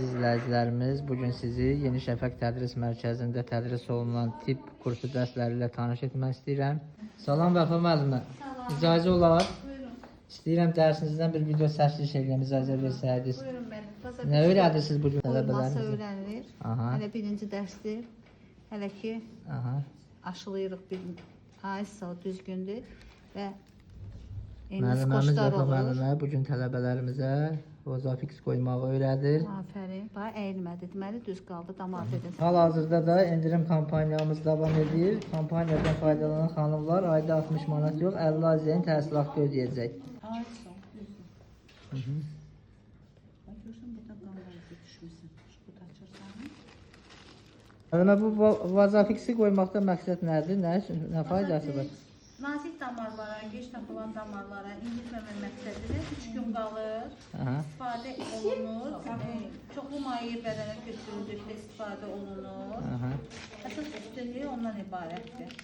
Əziz izləyicilərimiz, bugün sizi Yeni Şəfəq Tədris Mərkəzində tədris olunan tibb kursu dərsləri ilə tanış etmək istəyirəm. Salam Vəfa müəllimə. İcazə olar? Buyurun. İstəyirəm dərsinizdən bir video çəkiliş edəm, icazə versəydiniz. Buyurun benim. Nə öyrədirsiniz bugün Masa tələbələrinizə? öyrənilir. Aha. Hələ birinci dərsdir. Hələ ki Aha. aşılayırıq bir ay sağ düzgündür və Müəlliməmiz qoşlar Vəfa olur. müəllimə bugün tələbələrimizə Vozafix qoymağı öyrədir. Afərin. Bax əyilmədi. Deməli düz qaldı. Damar dedin. Hal-hazırda da endirim kampanyamız davam edir. Kampaniyadan faydalanan xanımlar ayda 60 manat yox, 50 azəyin təhsil haqqı ödəyəcək. Ay sağ düzdür. Hı. Bax görürsən burada qanlar düşmüsən. Bu da açırsan. Müəllimə, bu Vozafixi qoymaqda məqsəd nədir? Nə faydası var? Nazik damarlara, geç tapılan damarlara incitməmə məqsədilə 3 gün qalır. Aha. İstifadə olunur. Çoxlu maye bədənə götürüldükdə istifadə olunur. Aha. Əsas üstünlüyü ondan ibarətdir.